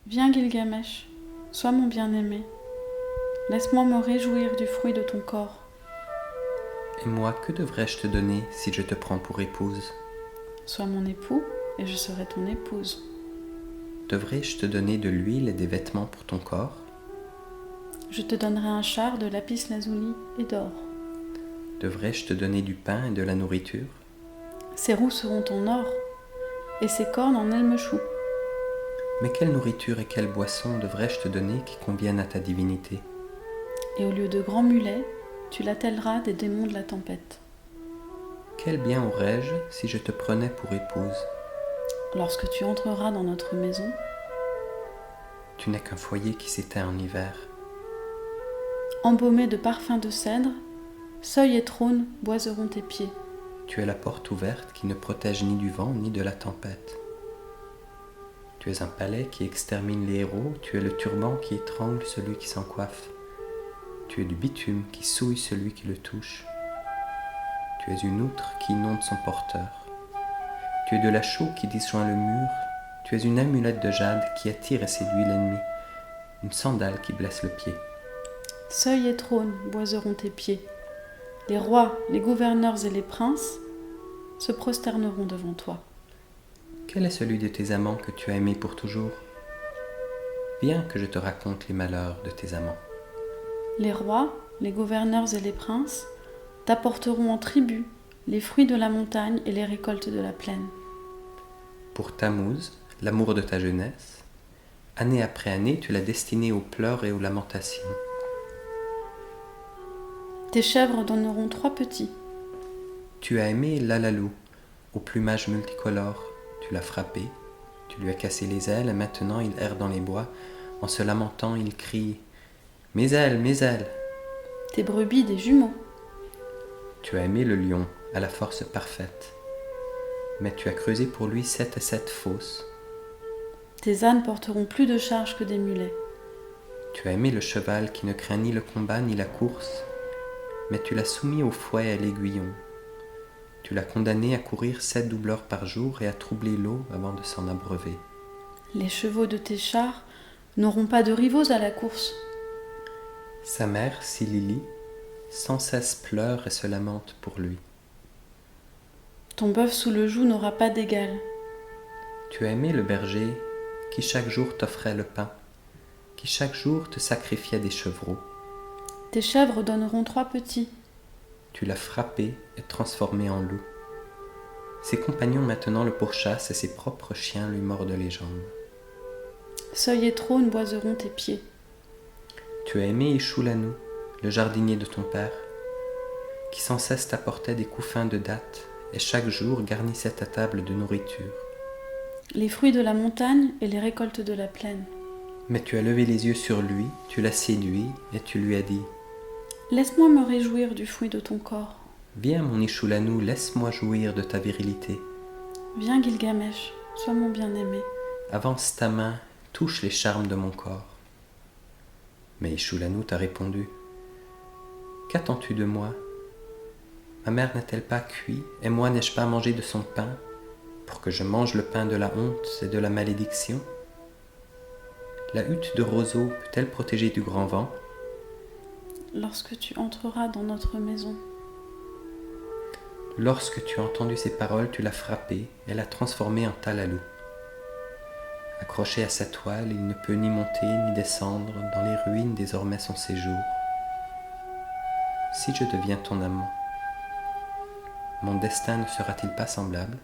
Viens Gilgamesh, sois mon bien-aimé. Laisse-moi me réjouir du fruit de ton corps. Et moi, que devrais-je te donner si je te prends pour épouse? Sois mon époux, et je serai ton épouse. Devrais-je te donner de l'huile et des vêtements pour ton corps? Je te donnerai un char de lapis-lazuli et d'or. Devrais-je te donner du pain et de la nourriture? Ses roues seront en or, et ses cornes en elmechou. Mais quelle nourriture et quelle boisson devrais-je te donner qui conviennent à ta divinité? Et au lieu de grands mulets, tu l'attelleras des démons de la tempête. Quel bien aurais-je si je te prenais pour épouse? Lorsque tu entreras dans notre maison, Tu n'es qu'un foyer qui s'éteint en hiver. embaumé de parfums de cèdre, seuil et trône boiseront tes pieds. Tu es la porte ouverte qui ne protège ni du vent ni de la tempête. Tu es un palais qui extermine les héros, tu es le turban qui étrangle celui qui s'en coiffe. Tu es du bitume qui souille celui qui le touche. Tu es une outre qui inonde son porteur. Tu es de la chaux qui disjoint le mur. Tu es une amulette de jade qui attire et séduit l'ennemi. Une sandale qui blesse le pied. Seuil et trône boiseront tes pieds. Les rois, les gouverneurs et les princes se prosterneront devant toi. Quel est celui de tes amants que tu as aimé pour toujours? Viens que je te raconte les malheurs de tes amants. Les rois, les gouverneurs et les princes t'apporteront en tribut les fruits de la montagne et les récoltes de la plaine. Pour Tammuz, l'amour de ta jeunesse, année après année, tu l'as destiné aux pleurs et aux lamentations. Tes chèvres donneront 3 petits. Tu as aimé Lalalou, au plumage multicolore, tu l'as frappé, tu lui as cassé les ailes et maintenant il erre dans les bois. En se lamentant, il crie « Mes ailes, mes ailes !» Tes brebis des jumeaux. Tu as aimé le lion, à la force parfaite, mais tu as creusé pour lui 7 et 7 fosses. Tes ânes porteront plus de charges que des mulets. Tu as aimé le cheval qui ne craint ni le combat ni la course, mais tu l'as soumis au fouet et à l'aiguillon. Tu l'as condamné à courir 7 doubleurs par jour et à troubler l'eau avant de s'en abreuver. Les chevaux de tes chars n'auront pas de rivaux à la course. Sa mère, Silili, sans cesse pleure et se lamente pour lui. Ton bœuf sous le joug n'aura pas d'égal. Tu as aimé le berger qui chaque jour t'offrait le pain, qui chaque jour te sacrifiait des chevreaux. Tes chèvres donneront 3 petits. Tu l'as frappé et transformé en loup. Ses compagnons maintenant le pourchassent et ses propres chiens lui mordent les jambes. Seuil et trône boiseront tes pieds. Tu as aimé Ishoulanou, le jardinier de ton père, qui sans cesse t'apportait des couffins de dattes et chaque jour garnissait ta table de nourriture. Les fruits de la montagne et les récoltes de la plaine. Mais tu as levé les yeux sur lui, tu l'as séduit et tu lui as dit « Laisse-moi me réjouir du fruit de ton corps. Viens mon Ishoulanou, laisse-moi jouir de ta virilité. Viens Gilgamesh, sois mon bien-aimé. Avance ta main, touche les charmes de mon corps. » Mais Ishoulanou t'a répondu Qu'attends-tu de moi? Ma mère n'a-t-elle pas cuit et moi n'ai-je pas mangé de son pain pour que je mange le pain de la honte et de la malédiction? La hutte de roseau peut-elle protéger du grand vent? Lorsque tu entreras dans notre maison, Lorsque tu as entendu ces paroles, tu l'as frappé et l'as transformé en talalou. Accroché à sa toile, il ne peut ni monter ni descendre dans les ruines désormais son séjour. Si je deviens ton amant, mon destin ne sera-t-il pas semblable?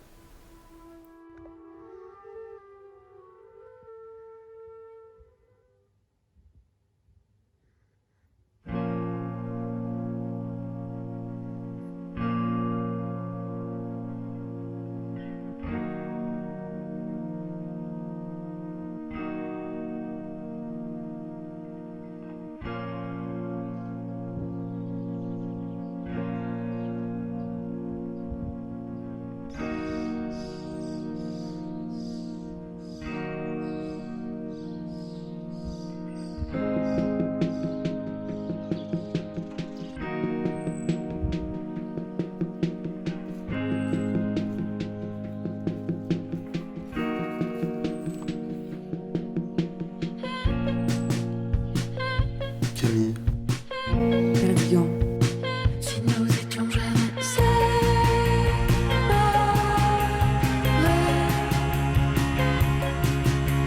Perdigan. Si nous étions jamais séparés,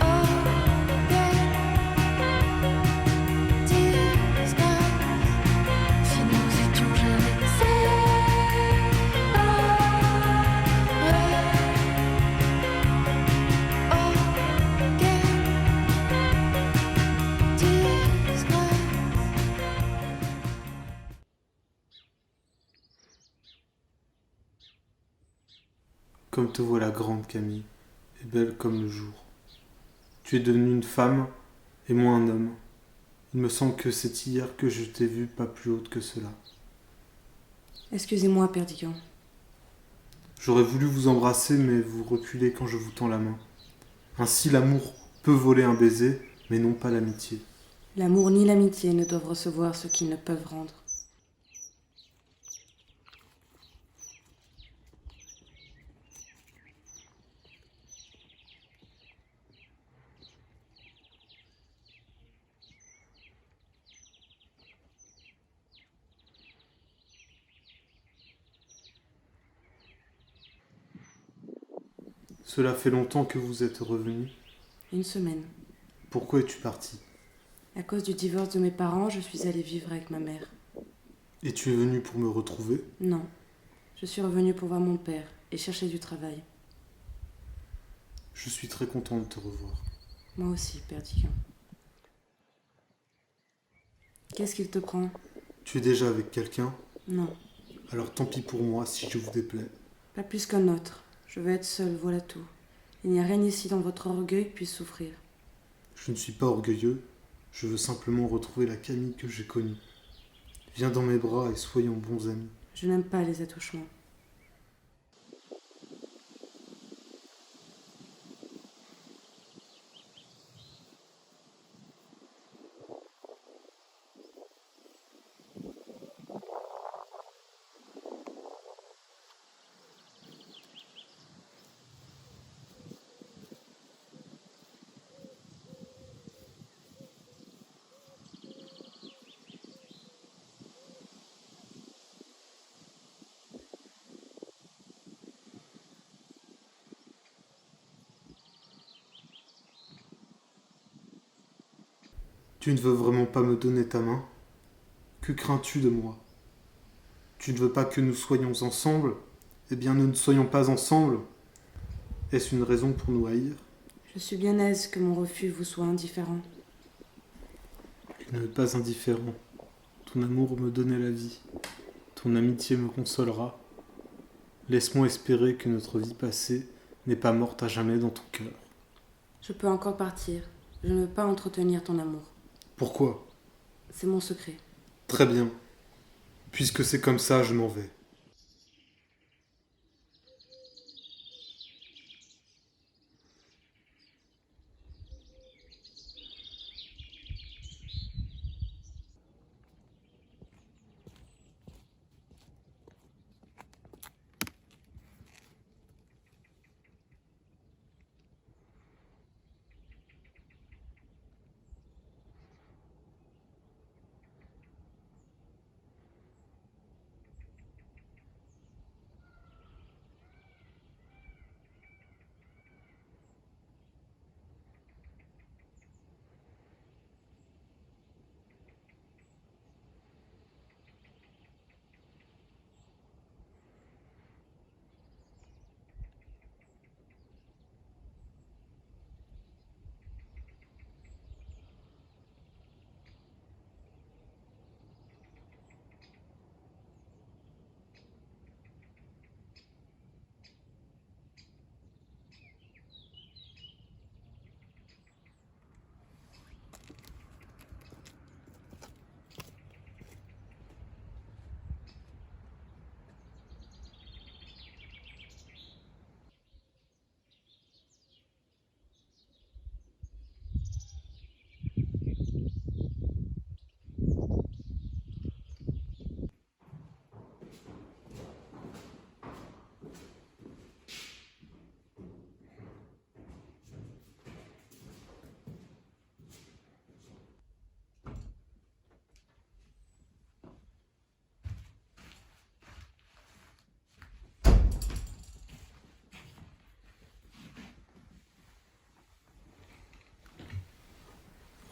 oh, quelle disgrâce. Si nous étions jamais séparés, oh, quelle disgrâce. Comme te voilà grande, Camille, et belle comme le jour. Tu es devenue une femme, et moi un homme. Il me semble que c'est hier que je t'ai vue pas plus haute que cela. Excusez-moi, Perdigan. J'aurais voulu vous embrasser, mais vous reculez quand je vous tends la main. Ainsi l'amour peut voler un baiser, mais non pas l'amitié. L'amour ni l'amitié ne doivent recevoir ce qu'ils ne peuvent rendre. Cela fait longtemps que vous êtes revenu. 1 semaine. Pourquoi es-tu parti? À cause du divorce de mes parents, je suis allée vivre avec ma mère. Et tu es venu pour me retrouver? Non. Je suis revenue pour voir mon père et chercher du travail. Je suis très content de te revoir. Moi aussi, Perdigan. Qu'est-ce qu'il te prend? Tu es déjà avec quelqu'un? Non. Alors tant pis pour moi si je vous déplais. Pas plus qu'un autre. Je veux être seule, voilà tout. Il n'y a rien ici dont votre orgueil puisse souffrir. Je ne suis pas orgueilleux, je veux simplement retrouver la Camille que j'ai connue. Viens dans mes bras et soyons bons amis. Je n'aime pas les attouchements. Tu ne veux vraiment pas me donner ta main? Que crains-tu de moi? Tu ne veux pas que nous soyons ensemble? Eh bien, nous ne soyons pas ensemble. Est-ce une raison pour nous haïr? Je suis bien aise que mon refus vous soit indifférent. Il n'est pas indifférent. Ton amour me donnait la vie. Ton amitié me consolera. Laisse-moi espérer que notre vie passée n'est pas morte à jamais dans ton cœur. Je peux encore partir. Je ne veux pas entretenir ton amour. Pourquoi? C'est mon secret. Très bien. Puisque c'est comme ça, je m'en vais.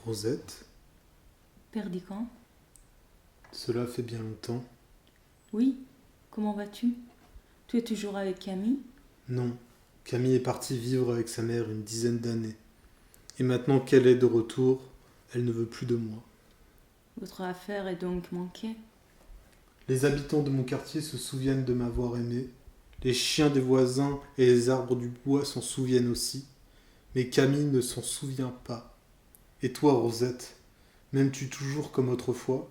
Rosette, Perdican? cela fait bien longtemps. Oui, comment vas-tu? Tu es toujours avec Camille? Non, Camille est partie vivre avec sa mère une dizaine d'années. Et maintenant qu'elle est de retour, elle ne veut plus de moi. Votre affaire est donc manquée? Les habitants de mon quartier se souviennent de m'avoir aimé. Les chiens des voisins et les arbres du bois s'en souviennent aussi. Mais Camille ne s'en souvient pas. Et toi, Rosette, m'aimes-tu toujours comme autrefois?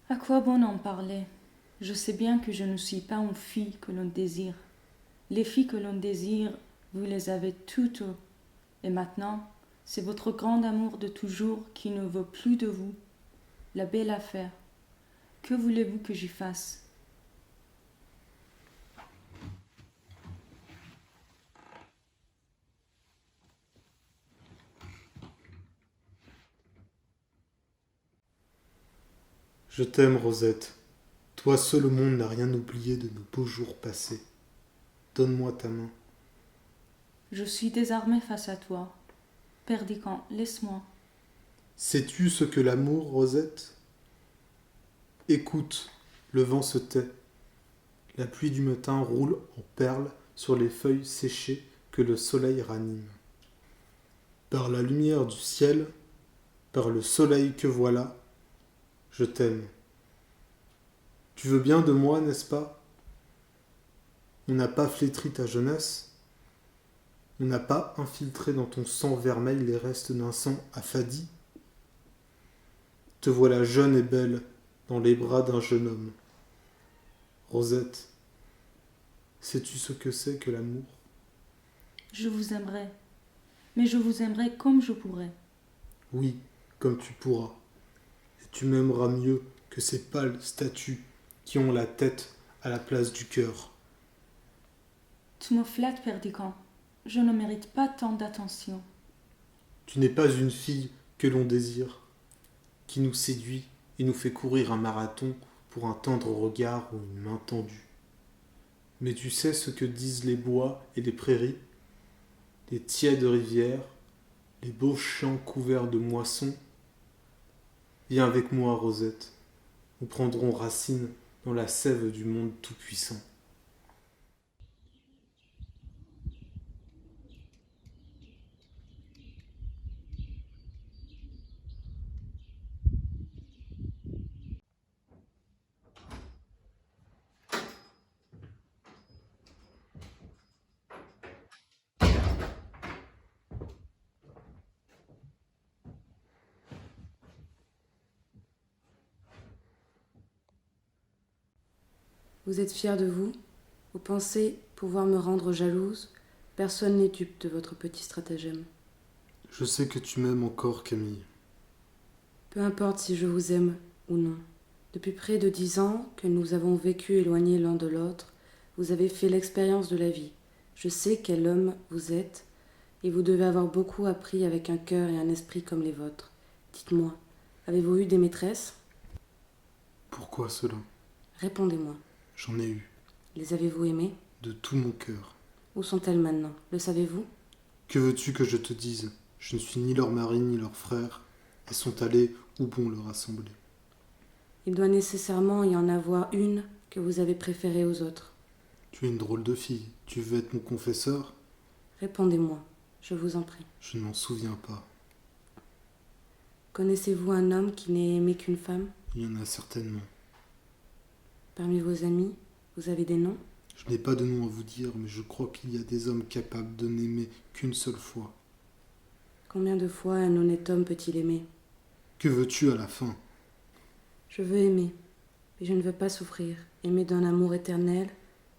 À quoi bon en parler? Je sais bien que je ne suis pas une fille que l'on désire. Les filles que l'on désire, vous les avez toutes. Et maintenant, c'est votre grand amour de toujours qui ne veut plus de vous. La belle affaire. Que voulez-vous que j'y fasse? Je t'aime, Rosette. Toi seul au monde n'a rien oublié de nos beaux jours passés. Donne-moi ta main. Je suis désarmée face à toi. Perdican, laisse-moi. Sais-tu ce que l'amour, Rosette? Écoute, le vent se tait. La pluie du matin roule en perles sur les feuilles séchées que le soleil ranime. Par la lumière du ciel, par le soleil que voilà, je t'aime. Tu veux bien de moi, n'est-ce pas? On n'a pas flétri ta jeunesse. On n'a pas infiltré dans ton sang vermeil les restes d'un sang affadi. Te voilà jeune et belle dans les bras d'un jeune homme. Rosette, sais-tu ce que c'est que l'amour? Je vous aimerai. Mais je vous aimerai comme je pourrai. Oui, comme tu pourras. Et tu m'aimeras mieux que ces pâles statues qui ont la tête à la place du cœur. Tu me flattes, Perdican. Je ne mérite pas tant d'attention. Tu n'es pas une fille que l'on désire, qui nous séduit et nous fait courir un marathon pour un tendre regard ou une main tendue. Mais tu sais ce que disent les bois et les prairies, les tièdes rivières, les beaux champs couverts de moissons. Viens avec moi, Rosette. Nous prendrons racine dans la sève du monde tout-puissant. Vous êtes fier de vous? Vous pensez pouvoir me rendre jalouse? Personne n'est dupe de votre petit stratagème. Je sais que tu m'aimes encore, Camille. Peu importe si je vous aime ou non. Depuis près de 10 ans que nous avons vécu éloignés l'un de l'autre, vous avez fait l'expérience de la vie. Je sais quel homme vous êtes, et vous devez avoir beaucoup appris avec un cœur et un esprit comme les vôtres. Dites-moi, avez-vous eu des maîtresses? Pourquoi cela? Répondez-moi. J'en ai eu, Les avez-vous aimées? de tout mon cœur. Où sont-elles maintenant? Le savez-vous? Que veux-tu que je te dise? Je ne suis ni leur mari ni leur frère. Elles sont allées où bon leur a semblé. Il doit nécessairement y en avoir une que vous avez préférée aux autres. Tu es une drôle de fille. Tu veux être mon confesseur? Répondez-moi, je vous en prie. Je ne m'en souviens pas. Connaissez-vous un homme qui n'ait aimé qu'une femme? Il y en a certainement. Parmi vos amis, vous avez des noms? Je n'ai pas de nom à vous dire, mais je crois qu'il y a des hommes capables de n'aimer qu'une seule fois. Combien de fois un honnête homme peut-il aimer? Que veux-tu à la fin? Je veux aimer, mais je ne veux pas souffrir. Aimer d'un amour éternel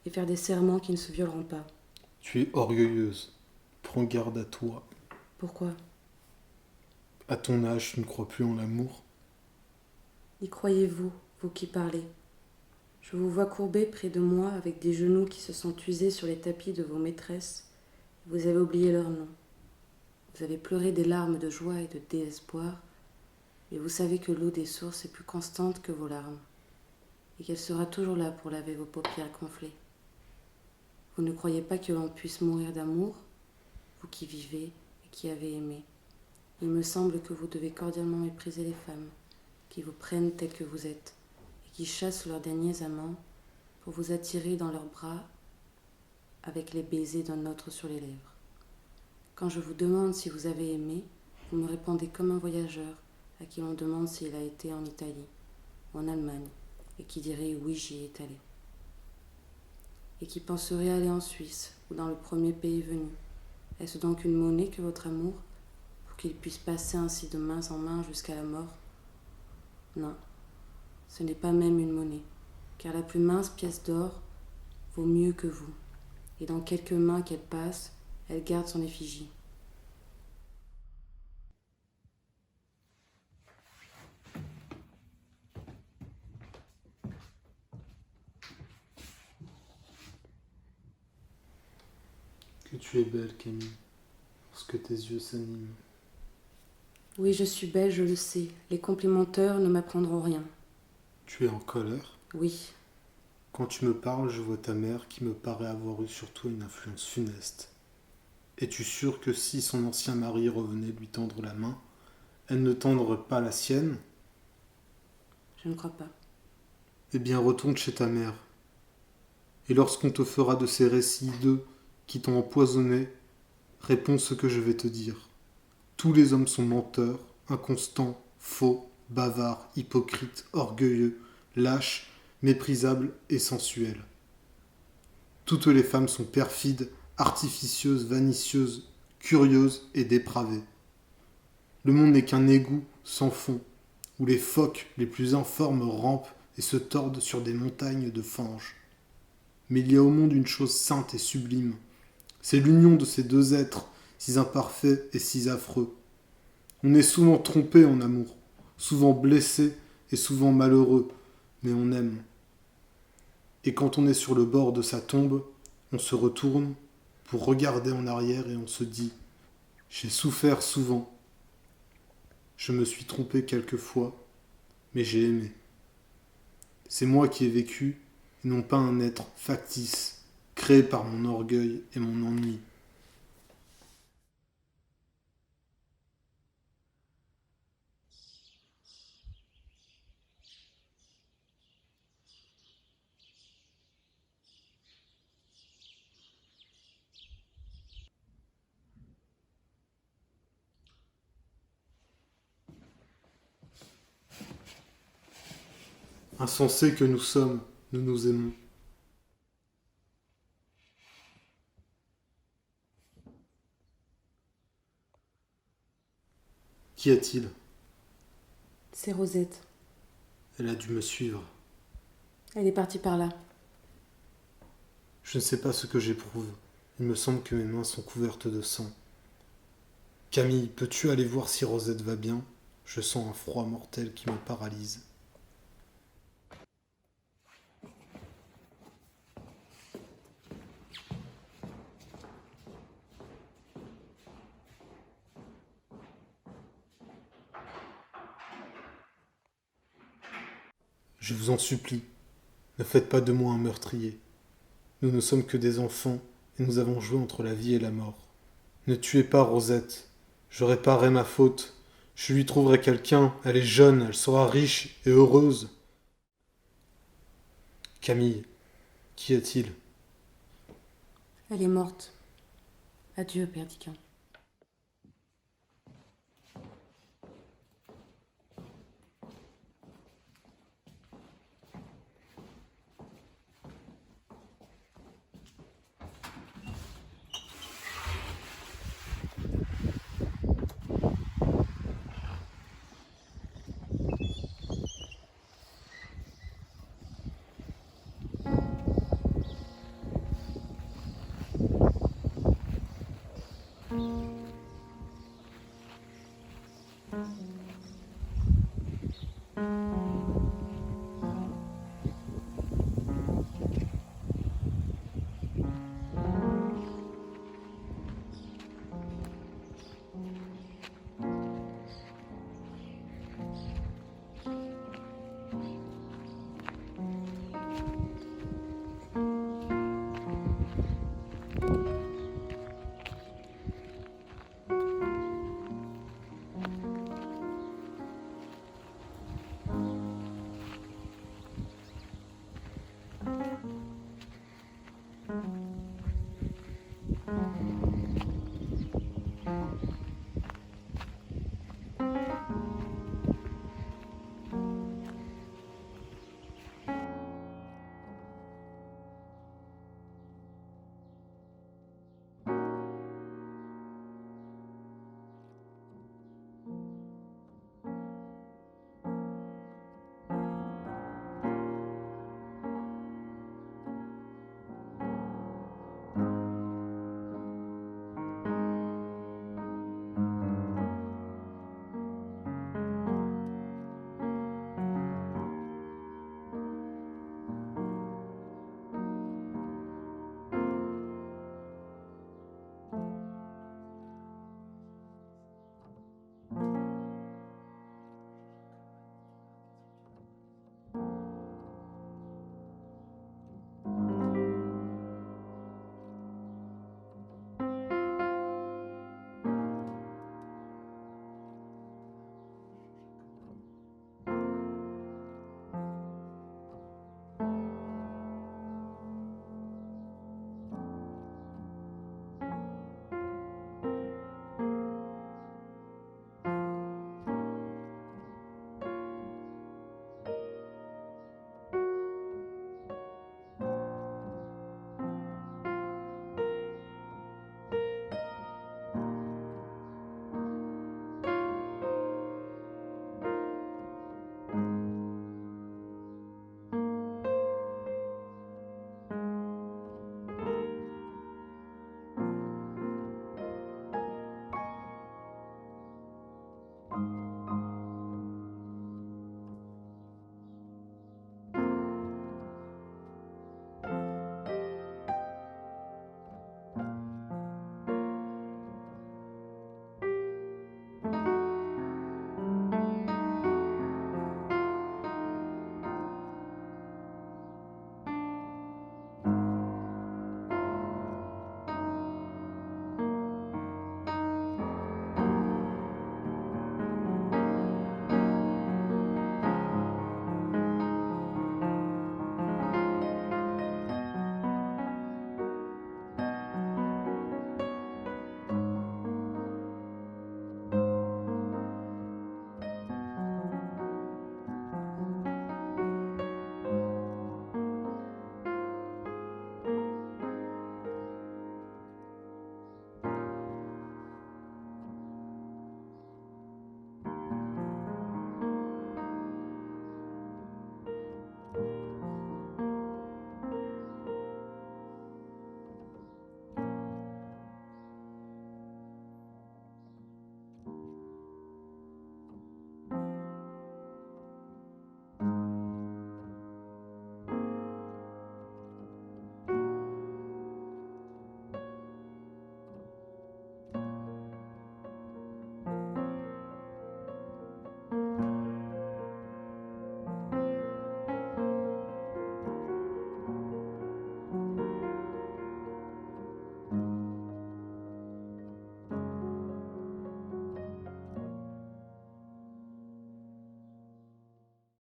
et faire des serments qui ne se violeront pas. Tu es orgueilleuse. Prends garde à toi. Pourquoi? À ton âge, tu ne crois plus en l'amour? Y croyez-vous, vous qui parlez? Je vous vois courbé près de moi avec des genoux qui se sont usés sur les tapis de vos maîtresses. Vous avez oublié leur nom. Vous avez pleuré des larmes de joie et de désespoir, mais vous savez que l'eau des sources est plus constante que vos larmes, et qu'elle sera toujours là pour laver vos paupières gonflées. Vous ne croyez pas que l'on puisse mourir d'amour, vous qui vivez et qui avez aimé. Il me semble que vous devez cordialement mépriser les femmes, qui vous prennent tels que vous êtes, et qui chassent leurs derniers amants pour vous attirer dans leurs bras avec les baisers d'un autre sur les lèvres. Quand je vous demande si vous avez aimé, vous me répondez comme un voyageur à qui l'on demande s'il a été en Italie ou en Allemagne, et qui dirait oui, j'y étais allé. Et qui penserait aller en Suisse ou dans le premier pays venu. Est-ce donc une monnaie que votre amour, pour qu'il puisse passer ainsi de main en main jusqu'à la mort? Non, ce n'est pas même une monnaie, car la plus mince pièce d'or vaut mieux que vous, et dans quelques mains qu'elle passe, elle garde son effigie. Que tu es belle, Camille, lorsque tes yeux s'animent. Oui, je suis belle, je le sais. Les complimenteurs ne m'apprendront rien. Tu es en colère? Oui, Quand tu me parles, je vois ta mère qui me paraît avoir eu sur toi une influence funeste. Es-tu sûr que si son ancien mari revenait lui tendre la main, elle ne tendrait pas la sienne? je ne crois pas. Eh bien, retourne chez ta mère. Et lorsqu'on te fera de ces récits hideux qui t'ont empoisonné, réponds ce que je vais te dire. Tous les hommes sont menteurs, inconstants, faux, bavards, hypocrites, orgueilleux, lâches, méprisables et sensuels. Toutes les femmes sont perfides, artificieuses, vanicieuses, curieuses et dépravées. Le monde n'est qu'un égout sans fond, où les phoques les plus informes rampent et se tordent sur des montagnes de fange. Mais il y a au monde une chose sainte et sublime. C'est l'union de ces deux êtres, si imparfaits et si affreux. On est souvent trompé en amour, souvent blessé et souvent malheureux, mais on aime. Et quand on est sur le bord de sa tombe, on se retourne pour regarder en arrière et on se dit « J'ai souffert souvent. Je me suis trompé quelquefois, mais j'ai aimé. C'est moi qui ai vécu, et non pas un être factice, créé par mon orgueil et mon ennui. » Insensés que nous sommes, nous nous aimons. Qu'y a-t-il? C'est Rosette. Elle a dû me suivre. Elle est partie par là. Je ne sais pas ce que j'éprouve. Il me semble que mes mains sont couvertes de sang. Camille, peux-tu aller voir si Rosette va bien? Je sens un froid mortel qui me paralyse. Je vous en supplie, ne faites pas de moi un meurtrier. Nous ne sommes que des enfants et nous avons joué entre la vie et la mort. Ne tuez pas Rosette, je réparerai ma faute. Je lui trouverai quelqu'un, elle est jeune, elle sera riche et heureuse. Camille, qu'y a-t-il? Elle est morte. Adieu, Perdican.